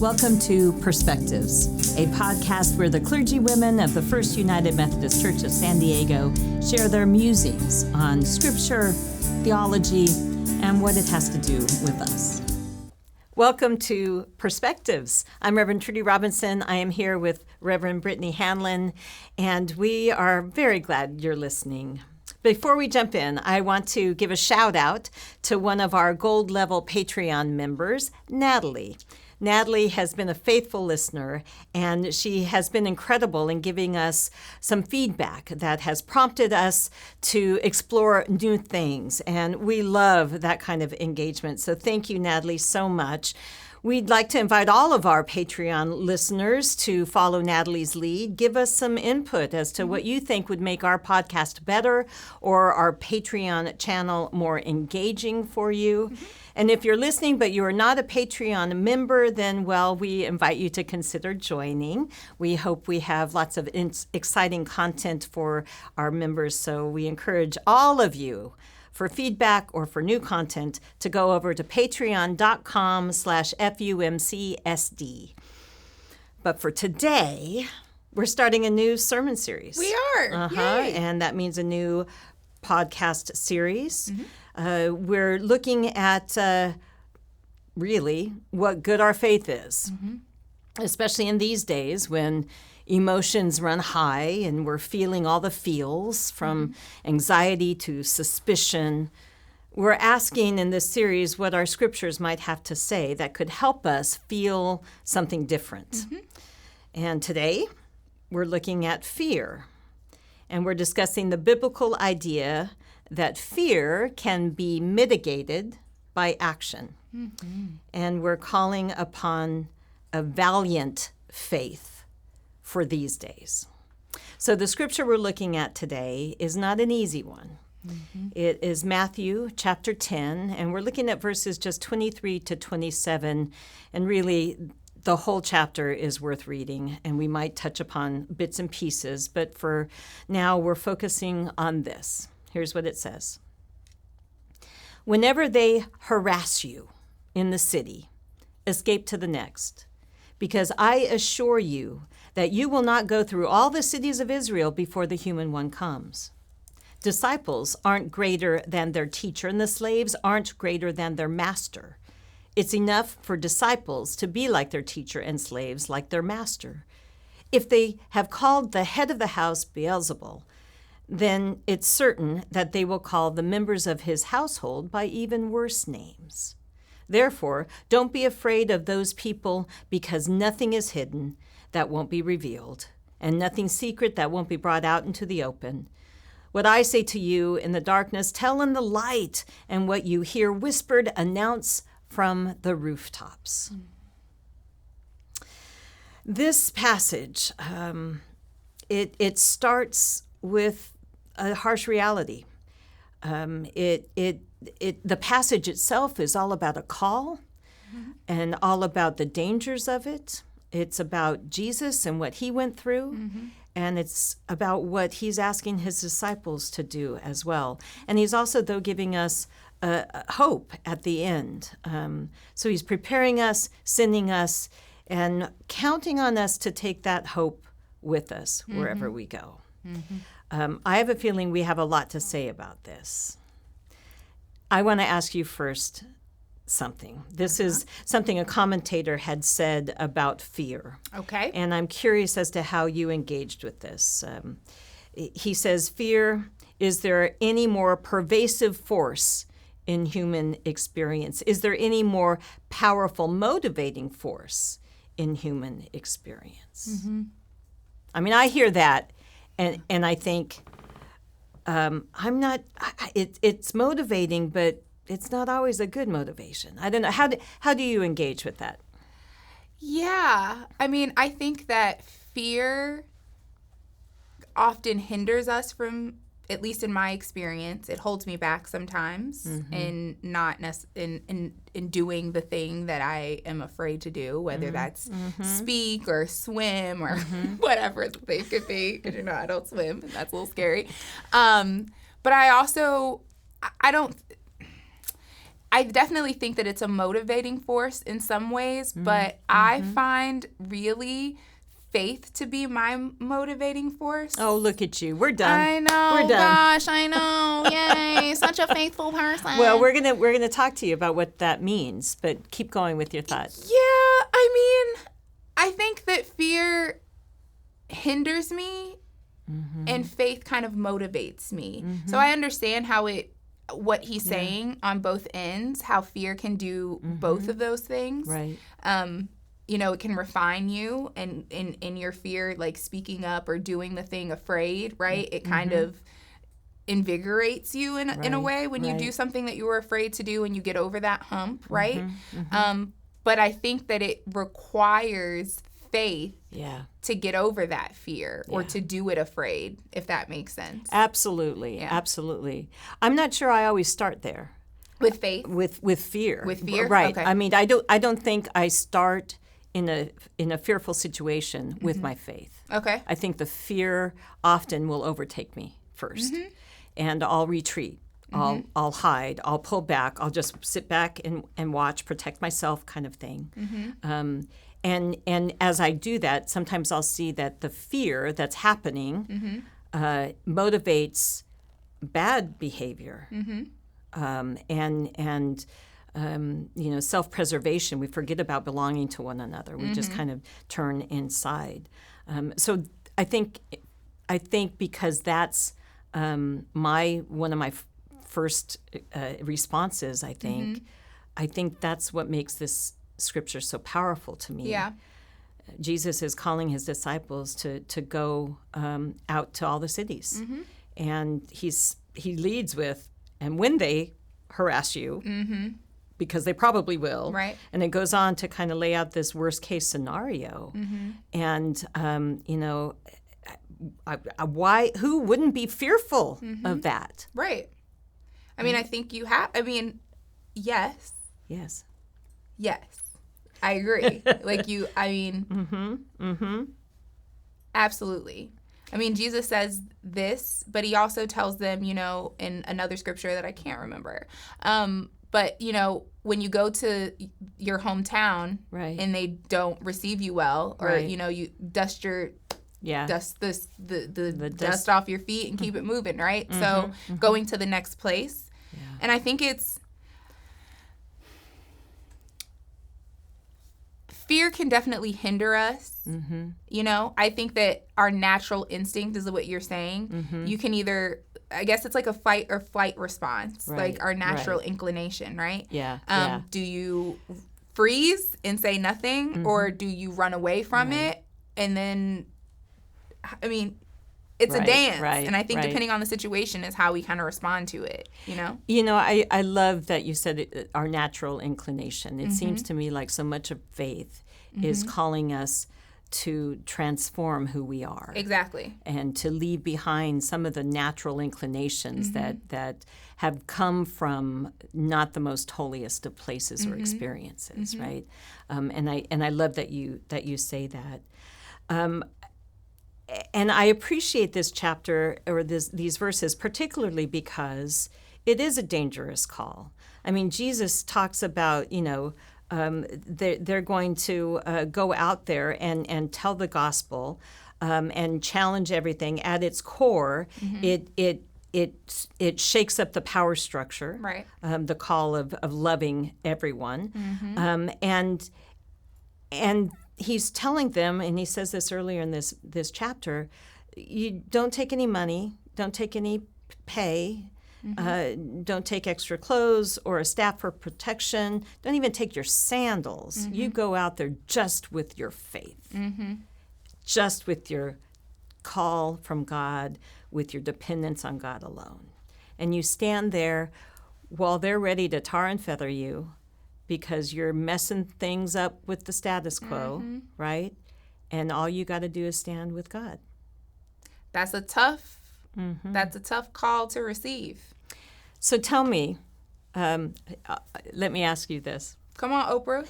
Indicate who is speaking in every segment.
Speaker 1: Welcome to Perspectives, a podcast where the clergy women of the First United Methodist Church of San Diego share their musings on scripture, theology, and what it has to do with us. Welcome to Perspectives. I'm Reverend Trudy Robinson. I am here with Reverend Brittany Hanlon, and we are very glad you're listening. Before we jump in, I want to give a shout out to one of our gold level Patreon members, Natalie. Natalie has been a faithful listener, and she has been incredible in giving us some feedback that has prompted us to explore new things. And we love that kind of engagement. So thank you, Natalie, so much. We'd like to invite all of our Patreon listeners to follow Natalie's lead. Give us some input as to what you think would make our podcast better or our Patreon channel more engaging for you. And if you're listening but you are not a Patreon member, then, well, we invite you to consider joining. We hope we have lots of exciting content for our members, so we encourage all of you for feedback or for new content to go over to patreon.com/FUMCSD. But for today, we're starting a new sermon series.
Speaker 2: We are. Yay.
Speaker 1: And that means a new podcast series. We're looking at really what good our faith is, especially in these days when emotions run high and we're feeling all the feels from anxiety to suspicion. We're asking in this series what our scriptures might have to say that could help us feel something different. And today we're looking at fear, and we're discussing the biblical idea that fear can be mitigated by action. And we're calling upon a valiant faith for these days. So the scripture we're looking at today is not an easy one. It is Matthew chapter 10, and we're looking at verses just 23 to 27, and really the whole chapter is worth reading, and we might touch upon bits and pieces, but for now we're focusing on this. Here's what it says. Whenever they harass you in the city, escape to the next, because I assure you that you will not go through all the cities of Israel before the human one comes. Disciples aren't greater than their teacher, and the slaves aren't greater than their master. It's enough for disciples to be like their teacher and slaves like their master. If they have called the head of the house Beelzebul, then it's certain that they will call the members of his household by even worse names. Therefore, don't be afraid of those people, because nothing is hidden that won't be revealed, and nothing secret that won't be brought out into the open. What I say to you in the darkness, tell in the light, and what you hear whispered, announce from the rooftops. This passage, it starts with a harsh reality. The passage itself is all about a call and all about the dangers of it. It's about Jesus and what he went through, and it's about what he's asking his disciples to do as well. And he's also, though, giving us hope at the end. So he's preparing us, sending us, and counting on us to take that hope with us wherever we go. I have a feeling we have a lot to say about this. I want to ask you first something. This is something a commentator had said about fear.
Speaker 2: Okay.
Speaker 1: And I'm curious as to how you engaged with this. He says, fear, is there any more pervasive force in human experience? Is there any more powerful motivating force in human experience? I mean, I hear that. And I think it's motivating, but it's not always a good motivation. I don't know. How do you engage with that?
Speaker 2: Yeah. I mean, I think that fear often hinders us from, at least in my experience, it holds me back sometimes in not in doing the thing that I am afraid to do, whether that's speak or swim or whatever the thing could be, because I don't swim, and that's a little scary. But I also, I don't, I definitely think that it's a motivating force in some ways, but I find really faith to be my motivating force.
Speaker 1: Oh, look at you. We're done.
Speaker 2: I know.
Speaker 1: We're done.
Speaker 2: Gosh, I know. Yay. Such a faithful person.
Speaker 1: Well, we're gonna talk to you about what that means, but keep going with your thought.
Speaker 2: Yeah, I mean, I think that fear hinders me and faith kind of motivates me. So I understand what he's saying on both ends, how fear can do both of those things.
Speaker 1: Right.
Speaker 2: It can refine you and in your fear, like speaking up or doing the thing afraid, right? It kind of invigorates you in a way when you do something that you were afraid to do and you get over that hump, right? But I think that it requires faith to get over that fear or to do it afraid, if that makes sense.
Speaker 1: Absolutely. Absolutely. I'm not sure I always start there.
Speaker 2: With faith?
Speaker 1: With fear.
Speaker 2: With fear?
Speaker 1: Right.
Speaker 2: Okay.
Speaker 1: I mean, I don't think I start in a fearful situation with my faith.
Speaker 2: Okay.
Speaker 1: I think the fear often will overtake me first. And I'll retreat. I'll hide. I'll pull back. I'll just sit back and watch, protect myself kind of thing. And as I do that, sometimes I'll see that the fear that's happening motivates bad behavior. Self-preservation. We forget about belonging to one another. We just kind of turn inside. So I think because that's one of my first responses. I think that's what makes this scripture so powerful to me.
Speaker 2: Yeah.
Speaker 1: Jesus is calling his disciples to go out to all the cities, and he leads with, and when they harass you, because they probably will,
Speaker 2: right?
Speaker 1: And it goes on to kind of lay out this worst case scenario, and why? Who wouldn't be fearful of that?
Speaker 2: Right. I mean, I think you have. I mean, yes.
Speaker 1: Yes.
Speaker 2: Yes. I agree. Absolutely. I mean, Jesus says this, but he also tells them, in another scripture that I can't remember. But, when you go to your hometown and they don't receive you well, or, you dust your dust the dust off your feet and keep it moving, right? So going to the next place. Yeah. And I think fear can definitely hinder us. I think that our natural instinct is what you're saying. You can either, I guess it's like a fight or flight response, like our natural inclination, right?
Speaker 1: Yeah.
Speaker 2: Do you freeze and say nothing, or do you run away from it? And then, I mean, it's a dance. And I think depending on the situation is how we kind of respond to it,
Speaker 1: I love that you said our natural inclination. It seems to me like so much of faith is calling us to transform who we are.
Speaker 2: Exactly.
Speaker 1: And to leave behind some of the natural inclinations that have come from not the most holiest of places or experiences, right? And I love that you say that. And I appreciate this chapter or these verses particularly because it is a dangerous call. I mean, Jesus talks about, they're going to go out there and tell the gospel and challenge everything. At its core, it shakes up the power structure,
Speaker 2: right?
Speaker 1: The call of loving everyone, and he's telling them, and he says this earlier in this chapter, you don't take any money, don't take any pay, don't take extra clothes or a staff for protection, don't even take your sandals. You go out there just with your faith, just with your call from God, with your dependence on God alone. And you stand there while they're ready to tar and feather you, because you're messing things up with the status quo, right? And all you got to do is stand with God.
Speaker 2: That's a tough call to receive.
Speaker 1: So tell me, let me ask you this.
Speaker 2: Come on, Oprah.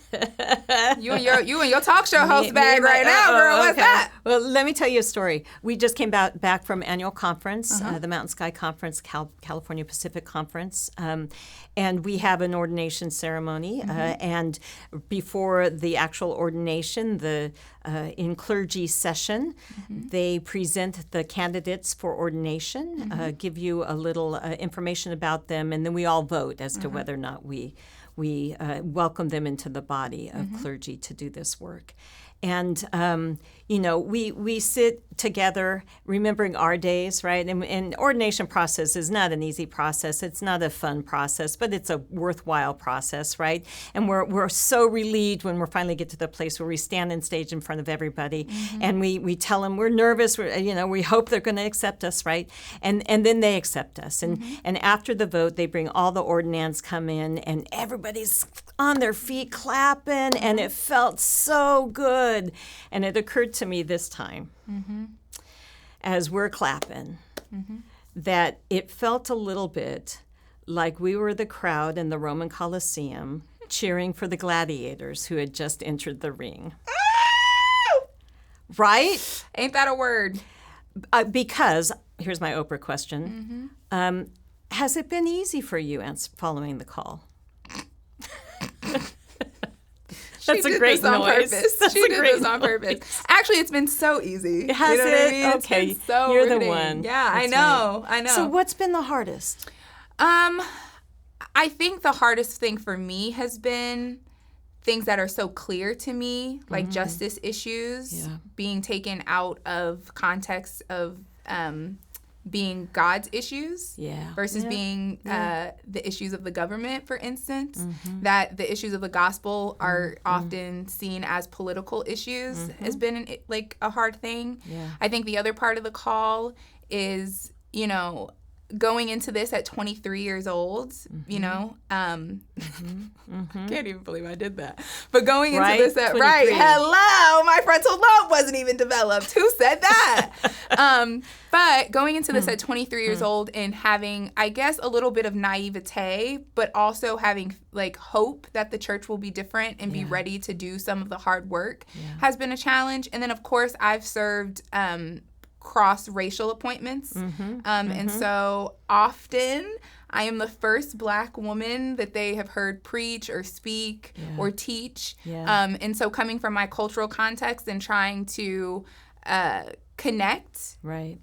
Speaker 2: You and your talk show host bag right now, girl. What's that?
Speaker 1: Well, let me tell you a story. We just came back from annual conference, the Mountain Sky Conference, California Pacific Conference, and we have an ordination ceremony. And before the actual ordination, in clergy session, they present the candidates for ordination, give you a little information about them, and then we all vote as to whether or not we welcome them into the body of clergy to do this work. And, we sit together remembering our days, right? And ordination process is not an easy process. It's not a fun process, but it's a worthwhile process, right? And we're so relieved when we finally get to the place where we stand on stage in front of everybody and we tell them we're nervous, we hope they're going to accept us, right? And then they accept us. And after the vote, they bring all the ordinands come in and everybody's on their feet clapping, and it felt so good. And it occurred to me this time, as we're clapping, that it felt a little bit like we were the crowd in the Roman Colosseum cheering for the gladiators who had just entered the ring. Right?
Speaker 2: Ain't that a word?
Speaker 1: Because, here's my Oprah question, has it been easy for you following the call? That's a great noise.
Speaker 2: She did this on purpose. Actually, it's been so easy.
Speaker 1: Has
Speaker 2: you know
Speaker 1: it?
Speaker 2: What I mean?
Speaker 1: Okay,
Speaker 2: it's been so
Speaker 1: you're
Speaker 2: riveting.
Speaker 1: the one.
Speaker 2: Yeah,
Speaker 1: That's
Speaker 2: I know.
Speaker 1: So what's been the hardest?
Speaker 2: I think the hardest thing for me has been things that are so clear to me, like justice issues being taken out of context of being God's issues versus being the issues of the government, for instance, that the issues of the gospel are often seen as political issues has been a hard thing. Yeah. I think the other part of the call is, going into this at 23 years old, I can't even believe I did that. But going into this at, hello, my frontal lobe wasn't even developed. Who said that? But going into this at 23 years old and having, I guess, a little bit of naivete, but also having hope that the church will be different and be ready to do some of the hard work has been a challenge. And then, of course, I've served cross-racial appointments. And so often I am the first Black woman that they have heard preach or speak or teach. And so coming from my cultural context and trying to connect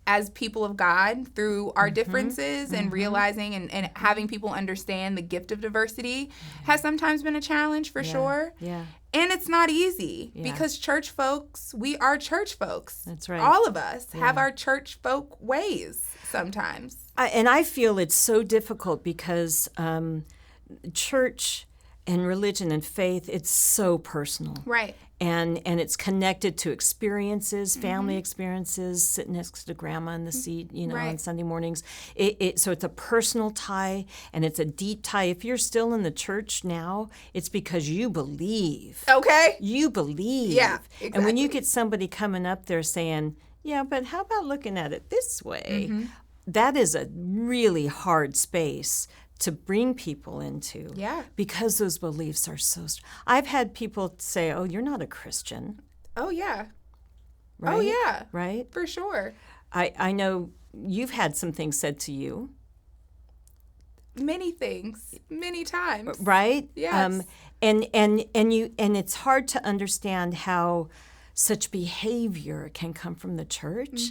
Speaker 2: as people of God through our differences and realizing and having people understand the gift of diversity has sometimes been a challenge for sure. Yeah. And it's not easy because church folks, we are church folks.
Speaker 1: That's right.
Speaker 2: All of us have our church folk ways sometimes.
Speaker 1: And I feel it's so difficult because church and religion and faith, it's so personal.
Speaker 2: Right.
Speaker 1: And it's connected to experiences, family experiences, sitting next to grandma in the seat, on Sunday mornings. So it's a personal tie, and it's a deep tie. If you're still in the church now, it's because you believe.
Speaker 2: Okay.
Speaker 1: You believe.
Speaker 2: Yeah, exactly.
Speaker 1: And when you get somebody coming up there saying, yeah, but how about looking at it this way? That is a really hard space to bring people into. Yeah. Because those beliefs are so strong. I've had people say, oh, you're not a Christian.
Speaker 2: Oh, yeah.
Speaker 1: Right?
Speaker 2: Oh, yeah.
Speaker 1: Right?
Speaker 2: For sure.
Speaker 1: I know you've had some things said to you.
Speaker 2: Many things. Many times.
Speaker 1: Right?
Speaker 2: Yes.
Speaker 1: And it's hard to understand how such behavior can come from the church,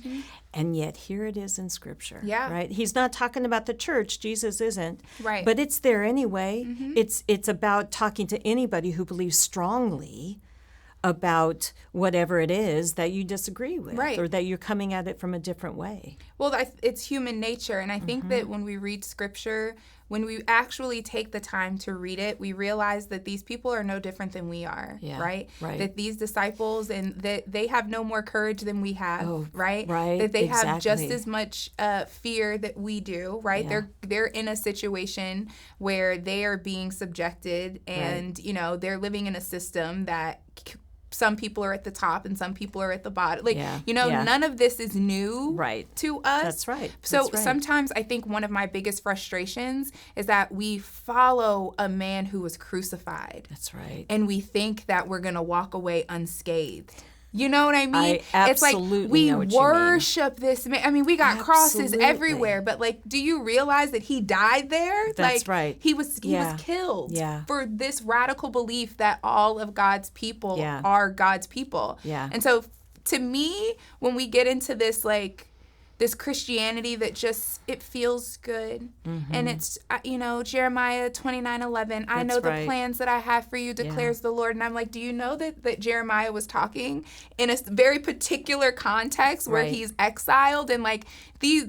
Speaker 1: and yet here it is in Scripture. Yeah. Right? He's not talking about the church. Jesus isn't. Right. But it's there anyway. It's about talking to anybody who believes strongly about whatever it is that you disagree with, or that you're coming at it from a different way.
Speaker 2: Well, it's human nature, and I think that when we read Scripture, when we actually take the time to read it, we realize that these people are no different than we are, right? That these disciples, and that they have no more courage than we have, right? That they have just as much fear that we do, right? Yeah. They're in a situation where they are being subjected, and they're living in a system that some people are at the top and some people are at the bottom. Like,
Speaker 1: Yeah.
Speaker 2: None of this is new to us.
Speaker 1: That's right.
Speaker 2: So sometimes I think one of my biggest frustrations is that we follow a man who was crucified.
Speaker 1: That's right.
Speaker 2: And we think that we're going to walk away unscathed. You know what I mean?
Speaker 1: It's
Speaker 2: like we worship this man. I mean, we got crosses everywhere, but like, do you realize that he died there?
Speaker 1: That's right.
Speaker 2: He was killed for this radical belief that all of God's people are God's people.
Speaker 1: Yeah.
Speaker 2: And so to me, when we get into this like this Christianity that just, it feels good. Mm-hmm. And it's, Jeremiah 29:11, I know the plans that I have for you, declares the Lord. And I'm like, do you know that Jeremiah was talking in a very particular context where he's exiled? And like these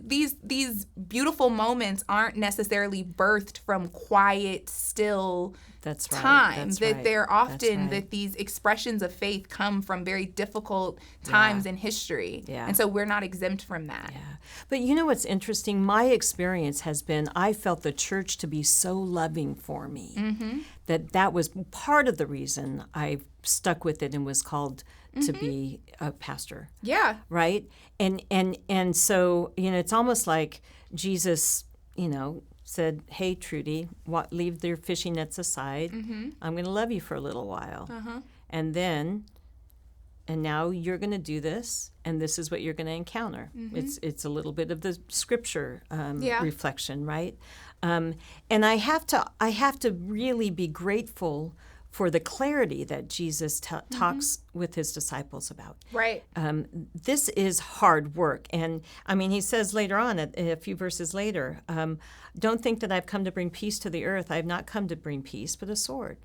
Speaker 2: beautiful moments aren't necessarily birthed from quiet, still time. They're often that these expressions of faith come from very difficult times in history. Yeah. And so we're not exempt from that.
Speaker 1: Yeah. But you know what's interesting? My experience has been I felt the church to be so loving for me that was part of the reason I stuck with it and was called to be a pastor. Yeah. Right? And so, it's almost like Jesus, said, hey, Trudy, leave your fishing nets aside. Mm-hmm. I'm going to love you for a little while. Uh-huh. And now you're going to do this, and this is what you're going to encounter. Mm-hmm. It's a little bit of the scripture reflection, right? And I have to really be grateful for the clarity that Jesus talks with his disciples about. Right. This is hard work. And, he says later on, a few verses later, don't think that I've come to bring peace to the earth. I have not come to bring peace, but a sword.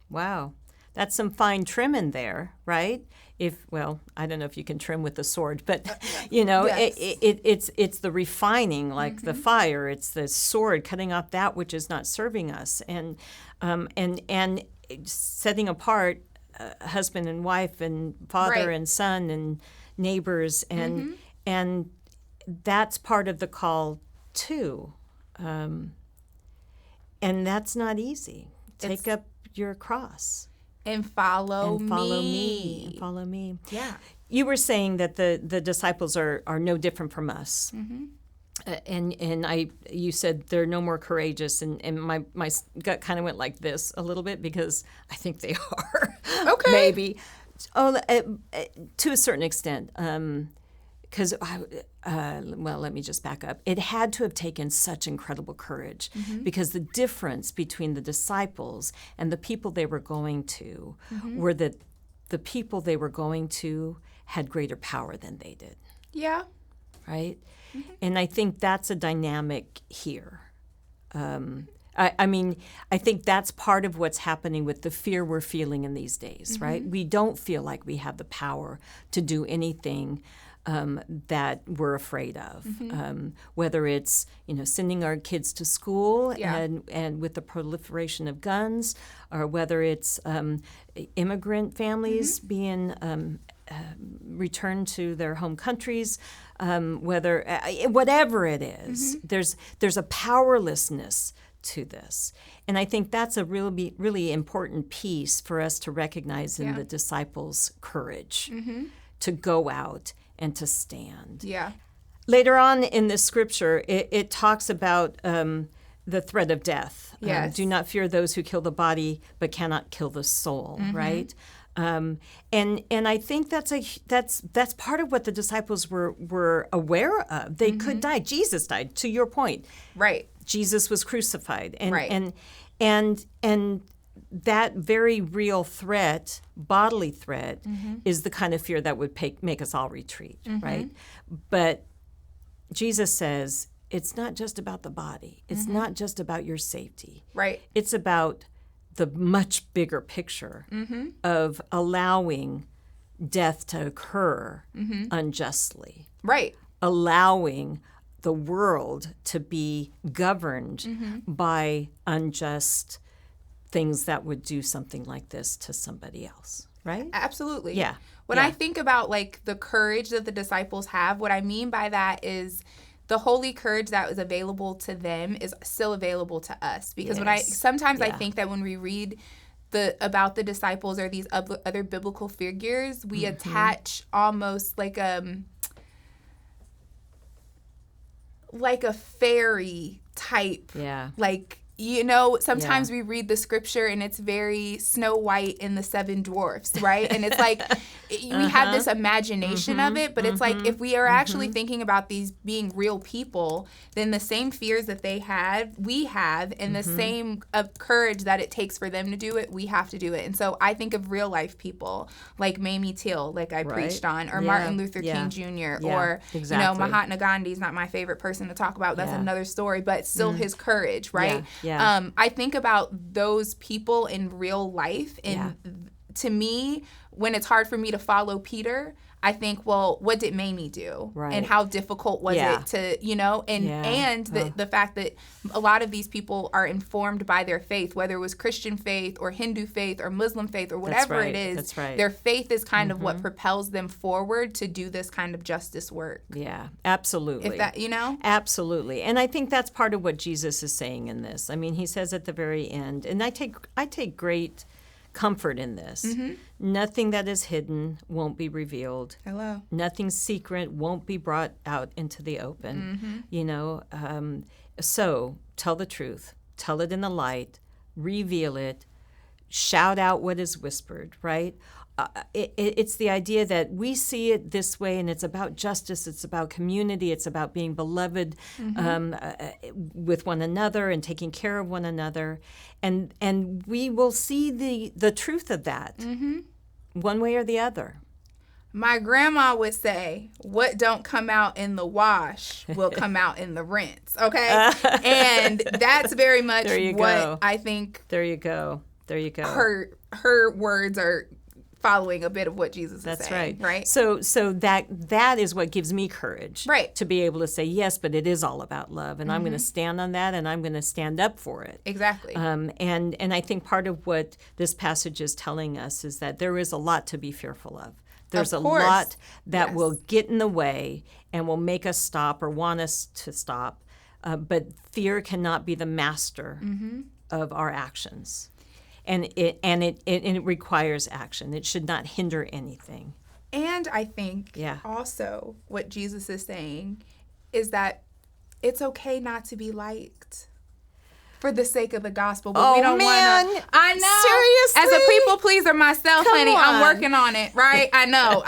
Speaker 1: Wow. That's some fine trim in there, right? I don't know if you can trim with a sword, but, yes. it's the refining, like the fire. It's the sword cutting off that which is not serving us. And setting apart husband and wife and father and son and neighbors. And that's part of the call, too. And that's not easy. Take up your cross.
Speaker 2: And follow
Speaker 1: me. Yeah. You were saying that the disciples are no different from us. Mm-hmm. And you said they're no more courageous, and my gut kind of went like this a little bit because I think they are. Okay. Maybe. To a certain extent. Because, let me just back up. It had to have taken such incredible courage because the difference between the disciples and the people they were going to were that the people they were going to had greater power than they did. Yeah. Right? Mm-hmm. And I think that's a dynamic here. I think that's part of what's happening with the fear we're feeling in these days, right? We don't feel like we have the power to do anything that we're afraid of, whether it's sending our kids to school and with the proliferation of guns, or whether it's immigrant families being returned to their home countries, whatever it is, there's a powerlessness to this. And I think that's a really, really important piece for us to recognize in the disciples' courage to go out and to stand. Yeah. Later on in this scripture, it talks about the threat of death. Yes. Do not fear those who kill the body but cannot kill the soul, right? And I think that's part of what the disciples were aware of. They could die. Jesus died, to your point. Right. Jesus was crucified. And that very real threat, bodily threat, is the kind of fear that would make us all retreat, right? But Jesus says it's not just about the body. It's not just about your safety. Right. It's about the much bigger picture of allowing death to occur unjustly. Right. Allowing the world to be governed by unjust things that would do something like this to somebody else, right?
Speaker 2: Absolutely. Yeah. When I think about like the courage that the disciples have, what I mean by that is the holy courage that was available to them is still available to us. Because I think that when we read about the disciples or these other biblical figures, we attach almost like a fairy type, like, you know, sometimes we read the scripture and it's very Snow White and the Seven Dwarfs, right? And it's like we have this imagination of it, but it's like if we are actually thinking about these being real people, then the same fears that we have, and the same courage that it takes for them to do it, we have to do it. And so I think of real life people like Mamie Till, like I preached on, or Martin Luther King Jr., or, you know, Mahatma Gandhi's not my favorite person to talk about. That's another story, but still his courage, right? I think about those people in real life, and to me, when it's hard for me to follow Peter, I think, well, what did Mamie do? Right. And how difficult was it to, you know, and the fact that a lot of these people are informed by their faith, whether it was Christian faith or Hindu faith or Muslim faith or whatever it is. That's right. Their faith is kind of what propels them forward to do this kind of justice work.
Speaker 1: Yeah, absolutely.
Speaker 2: If that, you know?
Speaker 1: Absolutely. And I think that's part of what Jesus is saying in this. I mean, he says at the very end, and I take great comfort in this. Nothing that is hidden won't be revealed.
Speaker 2: Hello.
Speaker 1: Nothing secret won't be brought out into the open. You know, so tell the truth. Tell it in the light. Reveal it. Shout out what is whispered, right? It's the idea that we see it this way, and it's about justice, it's about community, it's about being beloved with one another and taking care of one another. And we will see the truth of that one way or the other.
Speaker 2: My grandma would say, what don't come out in the wash will come out in the rinse, okay? And that's very much what I think.
Speaker 1: There you go.
Speaker 2: Her words are following a bit of what Jesus is saying.
Speaker 1: That's right. So that is what gives me courage.
Speaker 2: Right.
Speaker 1: To be able to say, yes, but it is all about love, and I'm going to stand on that, and I'm going to stand up for it.
Speaker 2: Exactly.
Speaker 1: And I think part of what this passage is telling us is that there is a lot to be fearful of. There's a lot that will get in the way and will make us stop or want us to stop, but fear cannot be the master of our actions. And it requires action. It should not hinder anything.
Speaker 2: And I think also what Jesus is saying is that it's okay not to be liked for the sake of the gospel. But we don't want to. I know.
Speaker 1: Seriously?
Speaker 2: As a people pleaser myself, honey, I'm working on it, right? I know.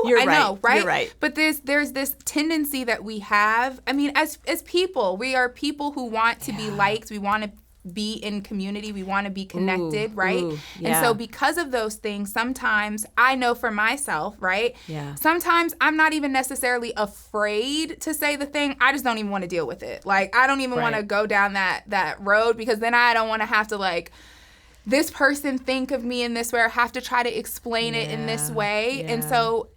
Speaker 1: You're
Speaker 2: know, right?
Speaker 1: You're right.
Speaker 2: But there's this tendency that we have. I mean, as people, we are people who want to be liked. We want to be in community. We want to be connected, right? And so because of those things, sometimes I know for myself, right?
Speaker 1: Yeah.
Speaker 2: Sometimes I'm not even necessarily afraid to say the thing. I just don't even want to deal with it. Like, I don't even want to go down that road, because then I don't want to have to, like, this person think of me in this way, or have to try to explain it in this way. And so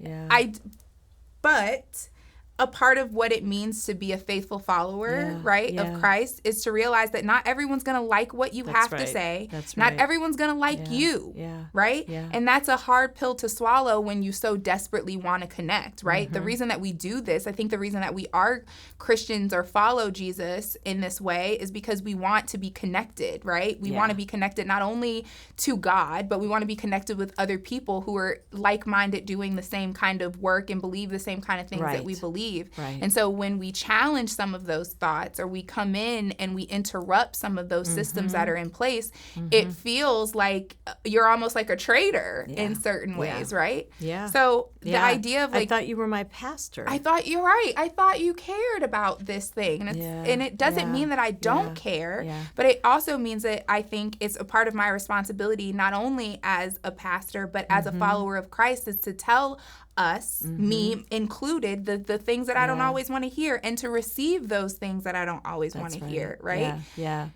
Speaker 2: but a part of what it means to be a faithful follower, of Christ, is to realize that not everyone's going to like what you have to say.
Speaker 1: That's
Speaker 2: not everyone's going to like you, right? Yeah. And that's a hard pill to swallow when you so desperately want to connect, right? The reason that we do this, I think the reason that we are Christians or follow Jesus in this way, is because we want to be connected, right? We want to be connected not only to God, but we want to be connected with other people who are like-minded, doing the same kind of work and believe the same kind of things that we believe. Right. And so when we challenge some of those thoughts, or we come in and we interrupt some of those systems that are in place, it feels like you're almost like a traitor in certain ways, right? Yeah. So the idea of, like,
Speaker 1: I thought you were my pastor.
Speaker 2: I thought you're right. I thought you cared about this thing. And it doesn't mean that I don't care, but it also means that I think it's a part of my responsibility, not only as a pastor, but as a follower of Christ, is to tell us, me included, the things that I don't always want to hear, and to receive those things that I don't always want to hear, right?
Speaker 1: Yeah.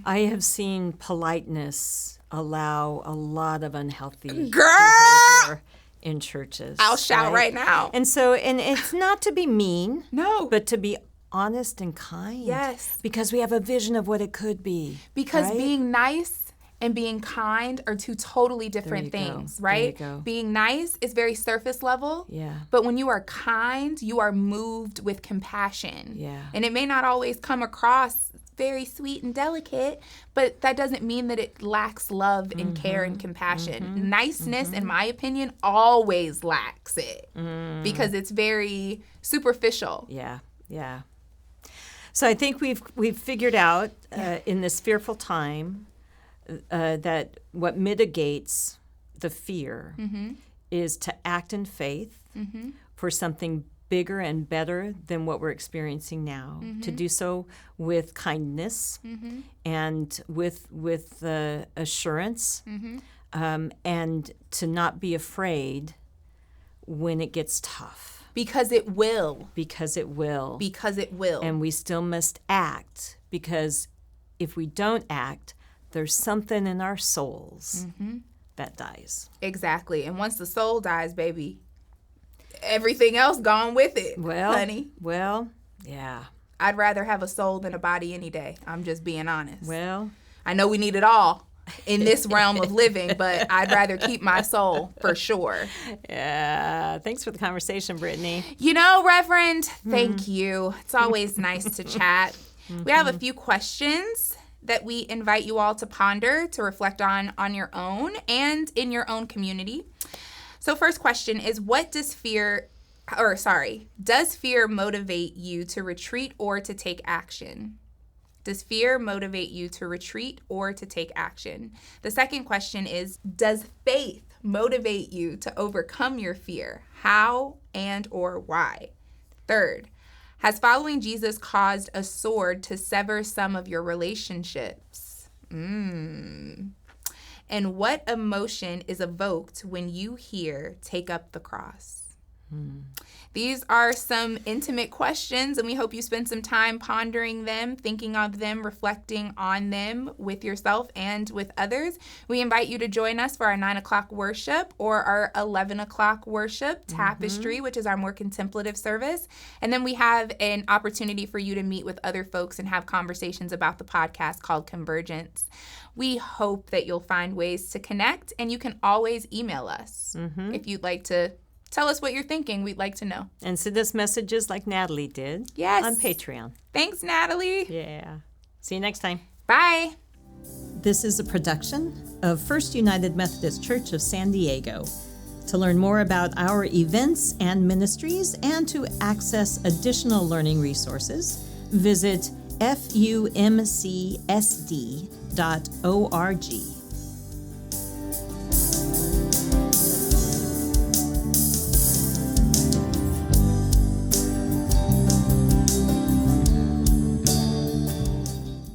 Speaker 1: I have seen politeness allow a lot of unhealthy behavior in churches.
Speaker 2: I'll shout right now.
Speaker 1: And so, and it's not to be mean,
Speaker 2: no,
Speaker 1: but to be honest and kind.
Speaker 2: Yes.
Speaker 1: Because we have a vision of what it could be.
Speaker 2: Because being nice and being kind are two totally different things, right? Being nice is very surface level. Yeah. But when you are kind, you are moved with compassion. Yeah. And it may not always come across very sweet and delicate, but that doesn't mean that it lacks love and care and compassion. Niceness, in my opinion, always lacks it because it's very superficial.
Speaker 1: Yeah, yeah. So I think we've figured out in this fearful time that what mitigates the fear is to act in faith for something bigger and better than what we're experiencing now. To do so with kindness and with assurance, and to not be afraid when it gets tough.
Speaker 2: Because it will.
Speaker 1: Because it will.
Speaker 2: Because it will.
Speaker 1: And we still must act, because if we don't act, there's something in our souls that dies.
Speaker 2: Exactly. And once the soul dies, baby, everything else gone with it, honey.
Speaker 1: Well, yeah.
Speaker 2: I'd rather have a soul than a body any day. I'm just being honest.
Speaker 1: Well,
Speaker 2: I know we need it all in this realm of living, but I'd rather keep my soul for sure.
Speaker 1: Yeah. Thanks for the conversation, Brittany.
Speaker 2: You know, Reverend, thank you. It's always nice to chat. We have a few questions that we invite you all to ponder, to reflect on your own and in your own community. So first question is, does fear motivate you to retreat or to take action? Does fear motivate you to retreat or to take action? The second question is, does faith motivate you to overcome your fear? How and or why? Third, has following Jesus caused a sword to sever some of your relationships? And what emotion is evoked when you hear "take up the cross"? These are some intimate questions, and we hope you spend some time pondering them, thinking of them, reflecting on them with yourself and with others. We invite you to join us for our 9 o'clock worship or our 11 o'clock worship, Tapestry, which is our more contemplative service. And then we have an opportunity for you to meet with other folks and have conversations about the podcast called Convergence. We hope that you'll find ways to connect, and you can always email us if you'd like to tell us what you're thinking. We'd like to know.
Speaker 1: And send us messages like Natalie did.
Speaker 2: Yes.
Speaker 1: On Patreon.
Speaker 2: Thanks, Natalie.
Speaker 1: Yeah. See you next time.
Speaker 2: Bye.
Speaker 1: This is a production of First United Methodist Church of San Diego. To learn more about our events and ministries and to access additional learning resources, visit fumcsd.org.